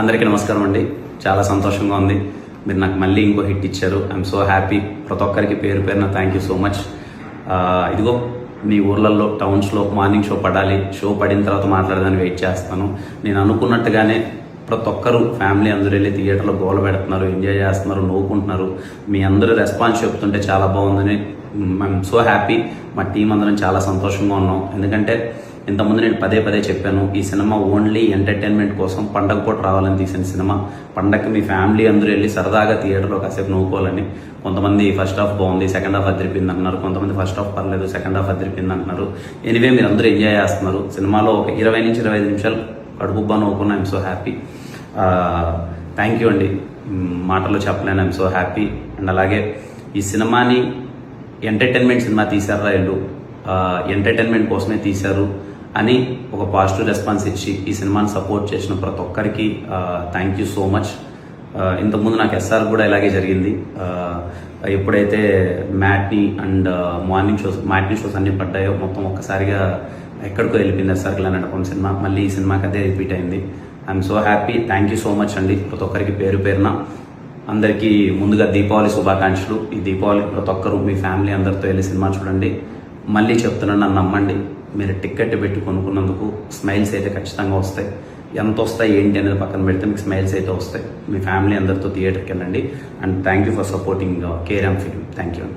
అందరికీ నమస్కారం అండి. చాలా సంతోషంగా ఉంది. మీరు నాకు మళ్ళీ ఇంకో హిట్ ఇచ్చారు. I'm so happy. ప్రతి ఒక్కరికి పేరు పేరున థ్యాంక్ యూ సో మచ్. ఇదిగో మీ ఊర్లలో టౌన్స్లో మార్నింగ్ షో పడాలి, షో పడిన తర్వాత మాట్లాడదాన్ని వెయిట్ చేస్తాను. నేను అనుకున్నట్టుగానే ప్రతి ఒక్కరు ఫ్యామిలీ అందరూ వెళ్ళి థియేటర్లో గోల పెడుతున్నారు, ఎంజాయ్ చేస్తున్నారు, నవ్వుకుంటున్నారు. మీ అందరూ రెస్పాన్స్ చెప్తుంటే చాలా బాగుందని ఐఎమ్ సో హ్యాపీ. మా టీం అందరం చాలా సంతోషంగా ఉన్నాం. ఎందుకంటే ఇంతకుముందు నేను పదే పదే చెప్పాను, ఈ సినిమా ఓన్లీ ఎంటర్టైన్మెంట్ కోసం పండగ పూట రావాలని తీసిన సినిమా. పండగకి మీ ఫ్యామిలీ అందరూ వెళ్ళి సరదాగా థియేటర్లో కాసేపు నవ్వుకోవాలని. కొంతమంది ఫస్ట్ హాఫ్ బాగుంది, సెకండ్ హాఫ్ అదిరిపోయింది అంటున్నారు. కొంతమంది ఫస్ట్ హాఫ్ పర్లేదు, సెకండ్ హాఫ్ అదిరిపోయింది అంటున్నారు. ఎనివే మీరు అందరూ ఎంజాయ్ చేస్తున్నారు. సినిమాలో ఒక 20 నుంచి 25 నిమిషాలు కడుపుబ్బా నవ్వుకున్నా. I'm so happy. Thank you అండి. మాటల్లో చెప్పలేను. I'm so happy. అండ్ అలాగే ఈ సినిమాని ఎంటర్టైన్మెంట్ సినిమా తీశారా వీళ్ళు, ఎంటర్టైన్మెంట్ కోసమే తీశారు అని ఒక పాజిటివ్ రెస్పాన్స్ ఇచ్చి ఈ సినిమాని సపోర్ట్ చేసిన ప్రతి ఒక్కరికి థ్యాంక్ యూ సో మచ్. ఇంతకుముందు నాకు ఎస్ఆర్ కూడా ఇలాగే జరిగింది. ఎప్పుడైతే మ్యాట్నీ అండ్ మ్యాట్నీ షోస్ అన్ని పడ్డాయో మొత్తం ఒక్కసారిగా ఎక్కడికో వెళ్ళిపోయింది ఎస్ఆర్ క్లాన్ అనుకున్న సినిమా. మళ్ళీ ఈ సినిమాకి అదే రిపీట్ అయింది. I'm so happy. Thank you so much అండి. ప్రతి ఒక్కరికి పేరు పేరున అందరికీ ముందుగా దీపావళి శుభాకాంక్షలు. ఈ దీపావళికి ప్రతి ఒక్కరు మీ ఫ్యామిలీ అందరితో వెళ్ళి సినిమా చూడండి. మళ్ళీ చెప్తున్నాను, నన్ను నమ్మండి. మీరు టికెట్ పెట్టి కొనుక్కున్నందుకు స్మైల్స్ అయితే ఖచ్చితంగా వస్తాయి. ఎంత వస్తాయి ఏంటి అనేది పక్కన పెడితే మీకు స్మైల్స్ అయితే వస్తాయి. మీ ఫ్యామిలీ అందరితో థియేటర్కి వెళ్ళండి. And thank you for supporting KRM film. Thank you.